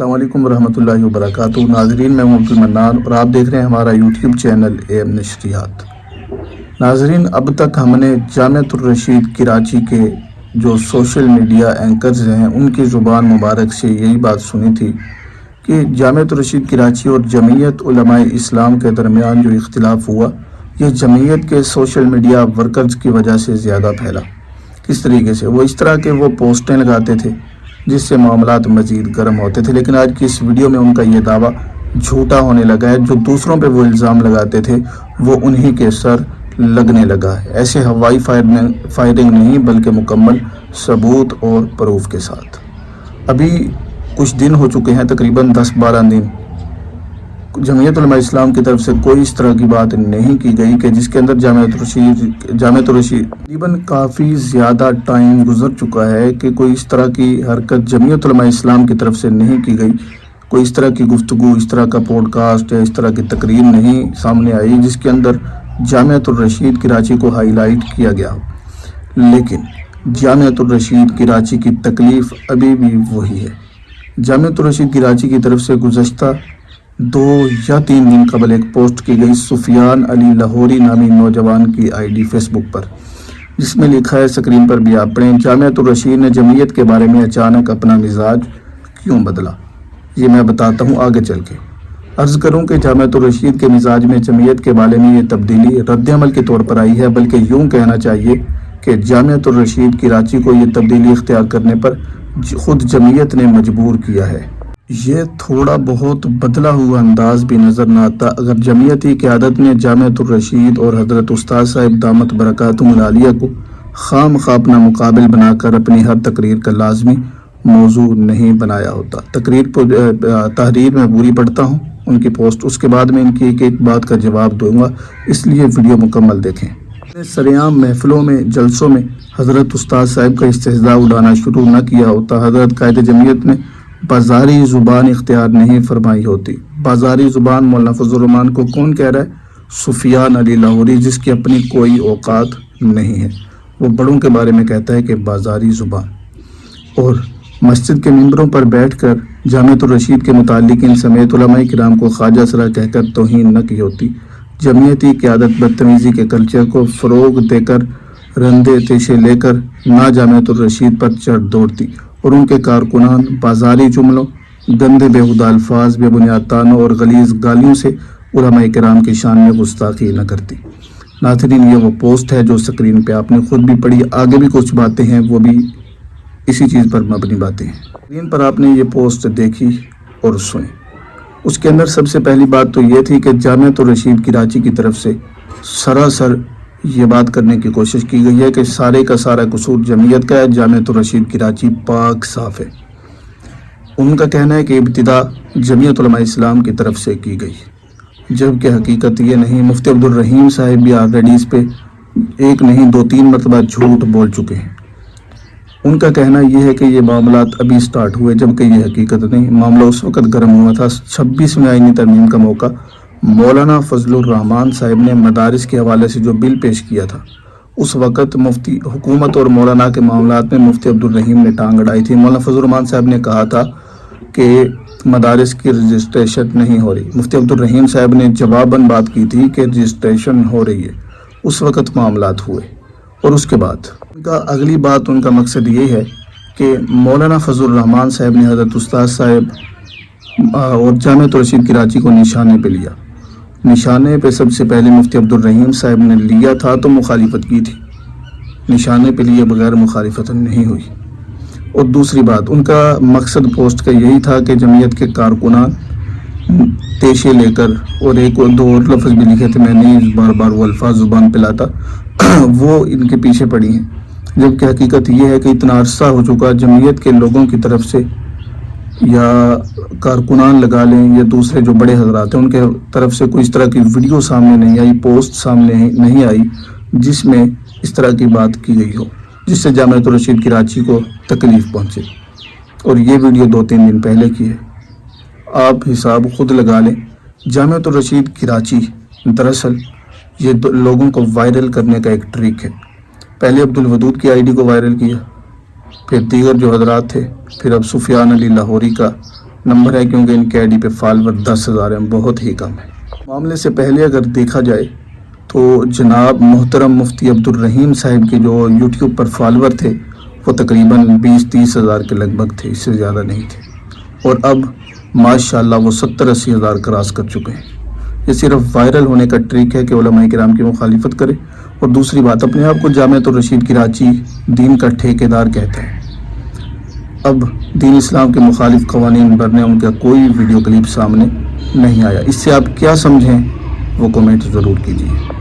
السلام علیکم ورحمۃ اللہ وبرکاتہ۔ ناظرین، میں عبد المنان اور آپ دیکھ رہے ہیں ہمارا یوٹیوب چینل اے ایم نشریات۔ ناظرین، اب تک ہم نے جامعۃ الرشید کراچی کے جو سوشل میڈیا اینکرز ہیں ان کی زبان مبارک سے یہی بات سنی تھی کہ جامعۃ الرشید کراچی اور جمعیت علماء اسلام کے درمیان جو اختلاف ہوا یہ جمعیت کے سوشل میڈیا ورکرز کی وجہ سے زیادہ پھیلا۔ کس طریقے سے؟ وہ اس طرح کے وہ پوسٹیں لگاتے تھے جس سے معاملات مزید گرم ہوتے تھے، لیکن آج کی اس ویڈیو میں ان کا یہ دعویٰ جھوٹا ہونے لگا ہے۔ جو دوسروں پہ وہ الزام لگاتے تھے وہ انہی کے سر لگنے لگا ہے، ایسے ہوائی فائرنگ نہیں بلکہ مکمل ثبوت اور پروف کے ساتھ۔ ابھی کچھ دن ہو چکے ہیں، تقریباً 10-12 دن، جمعیت علماء اسلام کی طرف سے کوئی اس طرح کی بات نہیں کی گئی کہ جس کے اندر جامعۃ الرشید تقریباً کافی زیادہ ٹائم گزر چکا ہے کہ کوئی اس طرح کی حرکت جمعیت علماء اسلام کی طرف سے نہیں کی گئی، کوئی اس طرح کی گفتگو، اس طرح کا پوڈ کاسٹ یا اس طرح کی تقریر نہیں سامنے آئی جس کے اندر جامعۃ الرشید کراچی کو ہائی لائٹ کیا گیا ہو۔ لیکن جامعۃ الرشید کراچی کی تکلیف ابھی بھی وہی ہے۔ جامعۃ الرشید کراچی کی طرف سے گزشتہ 2 یا 3 دن قبل ایک پوسٹ کی گئی سفیان علی لاہوری نامی نوجوان کی آئی ڈی فیس بک پر، جس میں لکھا ہے، اسکرین پر بھی آپ پڑھیں، جامعۃ الرشید نے جمعیت کے بارے میں اچانک اپنا مزاج کیوں بدلا؟ یہ میں بتاتا ہوں آگے چل کے۔ عرض کروں کہ جامعۃ الرشید کے مزاج میں جمعیت کے بارے میں یہ تبدیلی رد عمل کے طور پر آئی ہے، بلکہ یوں کہنا چاہیے کہ جامعۃ الرشید کراچی کو یہ تبدیلی اختیار کرنے پر خود جمعیت نے مجبور کیا ہے۔ یہ تھوڑا بہت بدلا ہوا انداز بھی نظر نہ آتا اگر جمعیتی قیادت نے جامعۃ الرشید اور حضرت استاد صاحب دامت برکاتہم العالیہ کو خام خواہ اپنا مقابل بنا کر اپنی ہر تقریر کا لازمی موضوع نہیں بنایا ہوتا۔ تحریر میں پوری پڑھتا ہوں ان کی پوسٹ، اس کے بعد میں ان کی ایک بات کا جواب دوں گا، اس لیے ویڈیو مکمل دیکھیں۔ سریعام محفلوں میں، جلسوں میں حضرت استاد صاحب کا استہزاء اڑانا شروع نہ کیا ہوتا، حضرت قائد جمعیت نے بازاری زبان اختیار نہیں فرمائی ہوتی۔ بازاری زبان مولانا فضل الرحمان کو کون کہہ رہا ہے؟ سفیان علی لاہوری، جس کی اپنی کوئی اوقات نہیں ہے، وہ بڑوں کے بارے میں کہتا ہے کہ بازاری زبان۔ اور مسجد کے ممبروں پر بیٹھ کر جامعۃ الرشید کے متعلقین سمیت علماء کرام کو خواجہ سرا کہہ کر توہین نہ کی ہوتی۔ جمعیتی قیادت بدتمیزی کے کلچر کو فروغ دے کر رندے تیشے لے کر نہ جامعۃ الرشید پر چڑھ دوڑتی اور ان کے کارکنان بازاری جملوں، گندے بیہودہ الفاظ، بے بنیاد طعنوں اور غلیظ گالیوں سے علماء کرام کی شان میں گستاخی نہ کرتی۔ ناظرین، یہ وہ پوسٹ ہے جو سکرین پہ آپ نے خود بھی پڑھی، آگے بھی کچھ باتیں ہیں وہ بھی اسی چیز پر مبنی باتیں ہیں۔ سکرین پر آپ نے یہ پوسٹ دیکھی اور سنی، اس کے اندر سب سے پہلی بات تو یہ تھی کہ جامعۃ الرشید کراچی کی طرف سے سراسر یہ بات کرنے کی کوشش کی گئی ہے کہ سارے کا سارا قصور جمعیت کا ہے، جامعۃ الرشید کراچی پاک صاف ہے۔ ان کا کہنا ہے کہ ابتدا جمعیت علماء اسلام کی طرف سے کی گئی، جبکہ حقیقت یہ نہیں۔ مفتی عبد الرحیم صاحب بھی آلریڈی اس پہ 1 نہیں 2-3 مرتبہ جھوٹ بول چکے ہیں۔ ان کا کہنا یہ ہے کہ یہ معاملات ابھی سٹارٹ ہوئے، جبکہ یہ حقیقت نہیں۔ معاملہ اس وقت گرم ہوا تھا 26ویں آئینی ترمیم کا موقع مولانا فضل الرحمان صاحب نے مدارس کے حوالے سے جو بل پیش کیا تھا، اس وقت مفتی حکومت اور مولانا کے معاملات میں مفتی عبد الرحیم نے ٹانگ اڑائی تھی۔ مولانا فضل الرحمان صاحب نے کہا تھا کہ مدارس کی رجسٹریشن نہیں ہو رہی، مفتی عبد الرحیم صاحب نے جواباً بات کی تھی کہ رجسٹریشن ہو رہی ہے۔ اس وقت معاملات ہوئے اور اس کے بعد ان کا اگلی بات، ان کا مقصد یہ ہے کہ مولانا فضل الرحمان صاحب نے حضرت استاد صاحب اور جامعۃ الرشید کراچی کو نشانے پہ لیا۔ نشانے پہ سب سے پہلے مفتی عبد الرحیم صاحب نے لیا تھا تو مخالفت کی تھی، نشانے پہ لیے بغیر مخالفت نہیں ہوئی۔ اور دوسری بات، ان کا مقصد پوسٹ کا یہی تھا کہ جمعیت کے کارکنان تیشے لے کر، اور 1-2 اور لفظ بھی لکھے تھے، میں نہیں بار بار وہ الفاظ زبان پہ لاتا، وہ ان کے پیچھے پڑی ہیں، جبکہ حقیقت یہ ہے کہ اتنا عرصہ ہو چکا جمعیت کے لوگوں کی طرف سے، یا کارکنان لگا لیں یا دوسرے جو بڑے حضرات ہیں ان کے طرف سے کوئی اس طرح کی ویڈیو سامنے نہیں آئی، پوسٹ سامنے نہیں آئی جس میں اس طرح کی بات کی گئی ہو جس سے جامعۃ الرشید کراچی کو تکلیف پہنچے۔ اور یہ ویڈیو 2-3 دن پہلے کی ہے، آپ حساب خود لگا لیں۔ جامعۃ الرشید کراچی دراصل یہ لوگوں کو وائرل کرنے کا ایک ٹرک ہے۔ پہلے عبد الودود کی آئی ڈی کو وائرل کیا، پھر دیگر جو حضرات تھے، پھر اب سفیان علی لاہوری کا نمبر ہے کیونکہ ان کے آئی ڈی پہ فالوور 10,000 ہیں، بہت ہی کم ہے۔ معاملے سے پہلے اگر دیکھا جائے تو جناب محترم مفتی عبدالرحیم صاحب کے جو یوٹیوب پر فالوور تھے وہ تقریباً 20-30 ہزار کے لگ بھگ تھے، اس سے زیادہ نہیں تھے، اور اب ماشاءاللہ وہ 70-80 ہزار کراس کر چکے ہیں۔ یہ صرف وائرل ہونے کا ٹرک ہے کہ علماء کرام کی مخالفت کرے، اور دوسری بات اپنے آپ کو جامعۃ الرشید کراچی دین کا ٹھیکیدار کہتا ہے۔ اب دین اسلام کے مخالف قوانین بھرنے ان کا کوئی ویڈیو کلپ سامنے نہیں آیا۔ اس سے آپ کیا سمجھیں وہ کمنٹ ضرور کیجیے۔